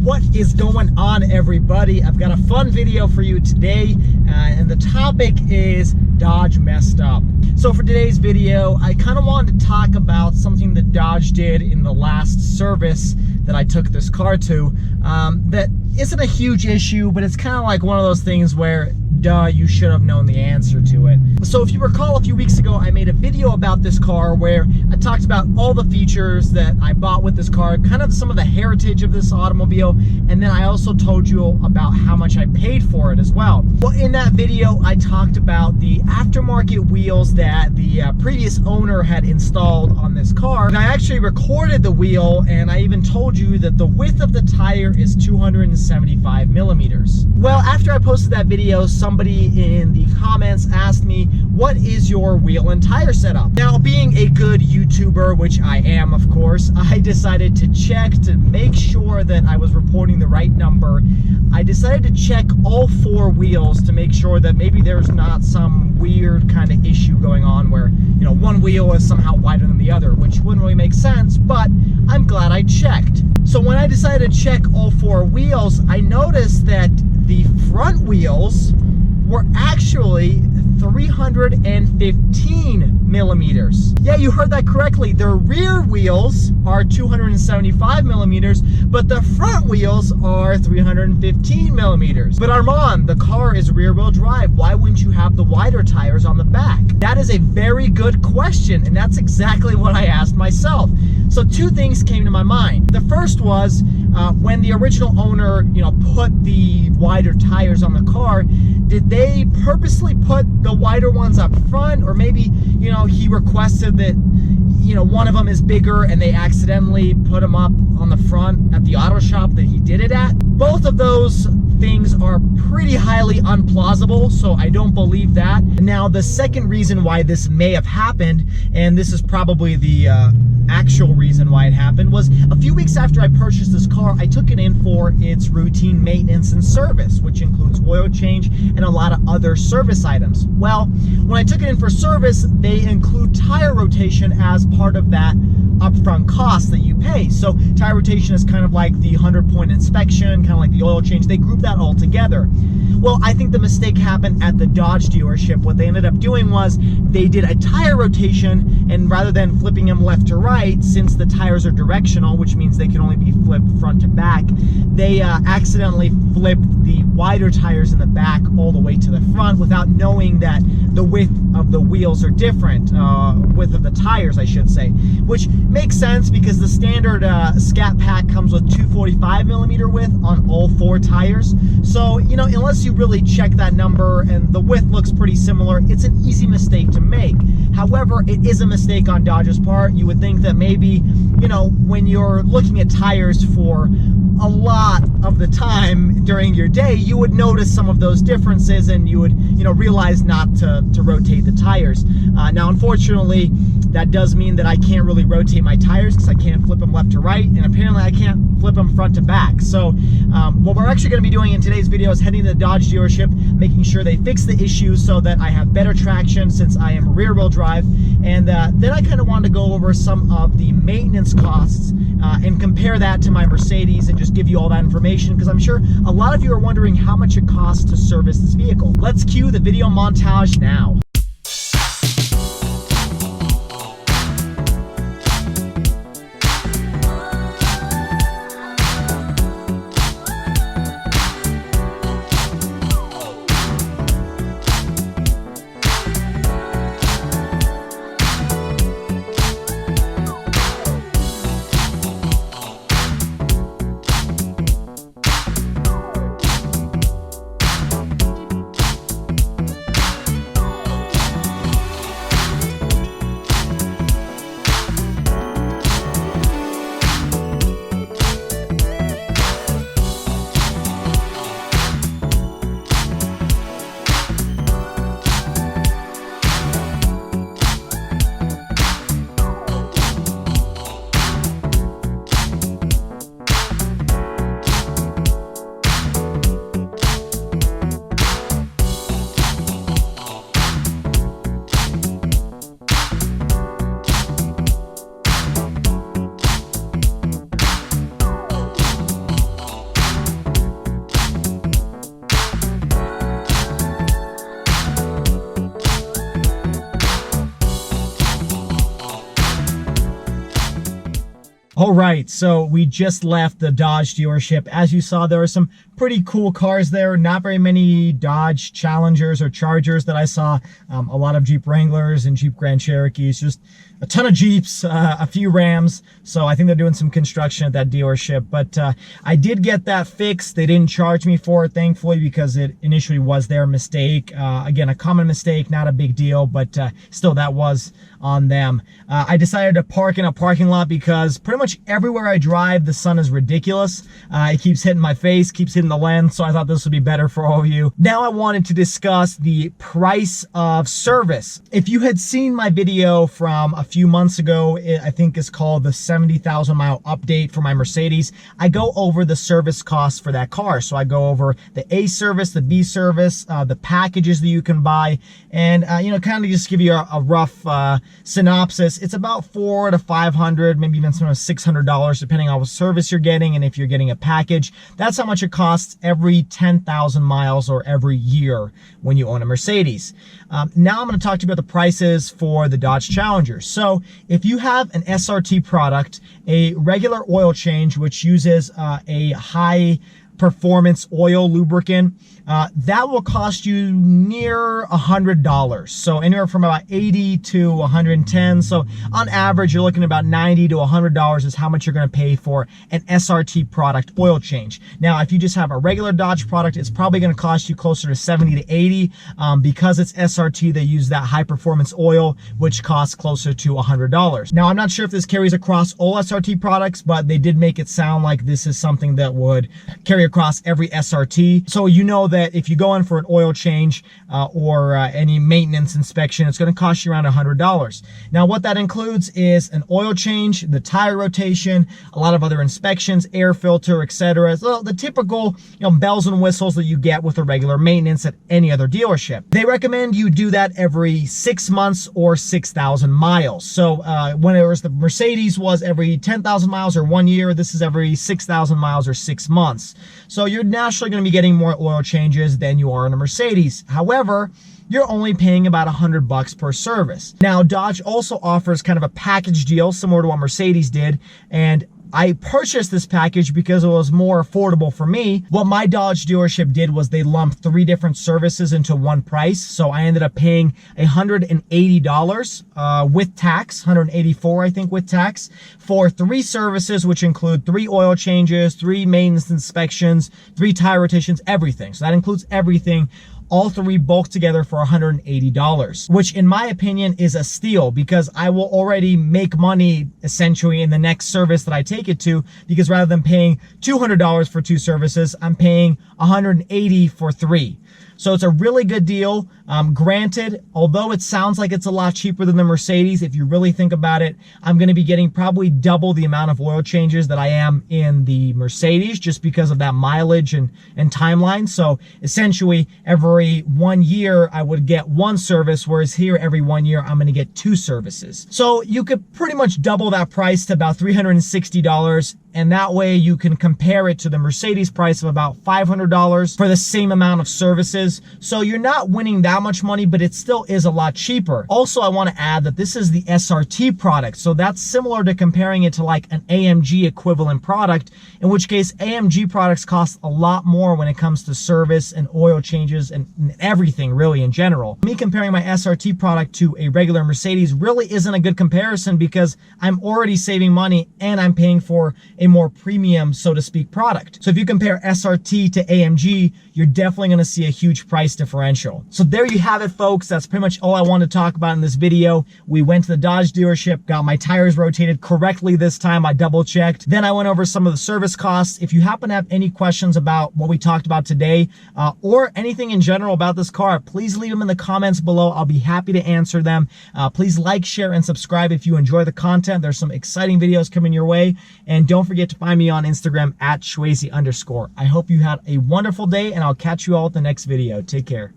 What is going on, everybody? I've got a fun video for you today, and the topic is Dodge messed up. So for today's video, I kind of wanted to talk about something that Dodge did in the last service that I took this car to that isn't a huge issue, but it's kind of like one of those things where, duh, you should have known the answer to it. So if you recall, a few weeks ago, I made a video about this car where I talked about all the features that I bought with this car, kind of some of the heritage of this automobile, and then I also told you about how much I paid for it as well. Well, in that video, I talked about the aftermarket wheels that the previous owner had installed on this car, and I actually recorded the wheel, and I even told you that the width of the tire is 275 millimeters. Well, after I posted that video, somebody in the comments asked me, what is your wheel and tire setup? Now, being a good YouTuber, which I am, of course, I decided to check to make sure that I was reporting the right number. I decided to check all four wheels to make sure that maybe there's not some weird kind of issue going on where, you know, one wheel is somehow wider than the other, which wouldn't really make sense, but I'm glad I checked. So when I decided to check all four wheels, I noticed that the front wheels were actually 315 millimeters. Yeah, you heard that correctly. The rear wheels are 275 millimeters, but the front wheels are 315 millimeters. But Armand, the car is rear wheel drive. Why wouldn't you have the wider tires on the back? That is a very good question, and that's exactly what I asked myself. So two things came to my mind. The first was when the original owner, put the wider tires on the car, did they purposely put the wider ones up front, or maybe, he requested that, one of them is bigger and they accidentally put them up on the front at the auto shop that he did it at? Both of those things are pretty highly unplausible, so I don't believe that. Now, the second reason why this may have happened, and this is probably the actual reason why it happened, was a few weeks after I purchased this car, I took it in for its routine maintenance and service, which includes oil change and a lot of other service items. Well, when I took it in for service, they include tire rotation as part of that upfront cost that you pay. So tire rotation is kind of like the 100-point inspection, kind of like the oil change. They group that all together. Well, I think the mistake happened at the Dodge dealership. What they ended up doing was they did a tire rotation, and rather than flipping them left to right, since the tires are directional, which means they can only be flipped front to back, they accidentally flipped the wider tires in the back all the way to the front without knowing that the width of the wheels are different, width of the tires, I should say, which makes sense because the standard Scat Pack comes with 245 millimeter width on all four tires. So, unless you really check that number and the width looks pretty similar, it's an easy mistake to make. However, it is a mistake on Dodge's part. You would think that maybe, when you're looking at tires for a lot of the time during your day, you would notice some of those differences and you would, realize not to rotate the tires. Now, unfortunately, that does mean that I can't really rotate my tires because I can't flip them left to right, and apparently I can't flip them front to back. So what we're actually going to be doing in today's video is heading to the Dodge dealership, making sure they fix the issues so that I have better traction since I am rear wheel drive. And then I kind of wanted to go over some of the maintenance costs and compare that to my Mercedes and just give you all that information, because I'm sure a lot of you are wondering how much it costs to service this vehicle. Let's cue the video montage now. All right, so we just left the Dodge dealership. As you saw, there are some pretty cool cars there. Not very many Dodge Challengers or Chargers that I saw. A lot of Jeep Wranglers and Jeep Grand Cherokees, just a ton of Jeeps, a few Rams. So I think they're doing some construction at that dealership. But I did get that fixed. They didn't charge me for it, thankfully, because it initially was their mistake. Again, a common mistake, not a big deal, but still that was on them. I decided to park in a parking lot because pretty much everywhere I drive, the sun is ridiculous. It keeps hitting my face, keeps hitting the lens, so I thought this would be better for all of you. Now I wanted to discuss the price of service. If you had seen my video from a few months ago, I think it's called the 70,000 mile update for my Mercedes, I go over the service costs for that car. So I go over the A service, the B service, the packages that you can buy, and kind of just give you a rough synopsis. It's about $400 to $500, maybe even sometimes $600, depending on what service you're getting and if you're getting a package. That's how much it costs every 10,000 miles or every year when you own a Mercedes. Now I'm going to talk to you about the prices for the Dodge Challenger. So if you have an SRT product, a regular oil change, which uses a high performance oil lubricant, that will cost you near $100. So anywhere from about 80 to 110. So on average, you're looking at about $90 to $100 is how much you're going to pay for an SRT product oil change. Now, if you just have a regular Dodge product, it's probably going to cost you closer to 70 to 80. Because it's SRT, they use that high performance oil, which costs closer to $100. Now, I'm not sure if this carries across all SRT products, but they did make it sound like this is something that would carry across every SRT. So you know that if you go in for an oil change or any maintenance inspection, it's going to cost you around $100. Now, what that includes is an oil change, the tire rotation, a lot of other inspections, air filter, etc. So the typical bells and whistles that you get with a regular maintenance at any other dealership. They recommend you do that every 6 months or 6,000 miles. So when it was the Mercedes was every 10,000 miles or 1 year, this is every 6,000 miles or 6 months. So you're naturally going to be getting more oil changes than you are in a Mercedes. However, you're only paying about $100 per service. Now, Dodge also offers kind of a package deal similar to what Mercedes did, and I purchased this package because it was more affordable for me. What my Dodge dealership did was they lumped 3 different services into one price. So I ended up paying $180 with tax, $184 I think with tax, for 3 services, which include 3 oil changes, 3 maintenance inspections, 3 tire rotations, everything. So that includes everything. All 3 bulk together for $180, which in my opinion is a steal because I will already make money essentially in the next service that I take it to, because rather than paying $200 for 2 services, I'm paying $180 for 3. So it's a really good deal. Granted, although it sounds like it's a lot cheaper than the Mercedes, if you really think about it, I'm going to be getting probably double the amount of oil changes that I am in the Mercedes just because of that mileage and timeline. So essentially every 1 year I would get 1 service, whereas here every 1 year I'm going to get 2 services. So you could pretty much double that price to about $360. And that way you can compare it to the Mercedes price of about $500 for the same amount of services. So you're not winning that much money, but it still is a lot cheaper. Also, I want to add that this is the SRT product. So that's similar to comparing it to like an AMG equivalent product, in which case AMG products cost a lot more when it comes to service and oil changes and everything really in general. Me comparing my SRT product to a regular Mercedes really isn't a good comparison because I'm already saving money and I'm paying for a more premium, so to speak, product. So if you compare SRT to AMG, you're definitely going to see a huge price differential. So there you have it, folks. That's pretty much all I wanted to talk about in this video. We went to the Dodge dealership, got my tires rotated correctly this time. I double checked. Then I went over some of the service costs. If you happen to have any questions about what we talked about today or anything in general about this car, please leave them in the comments below. I'll be happy to answer them. Please like, share, and subscribe if you enjoy the content. There's some exciting videos coming your way. And don't forget to find me on Instagram at @Shwayze_. I hope you had a wonderful day, and I'll catch you all at the next video. Take care.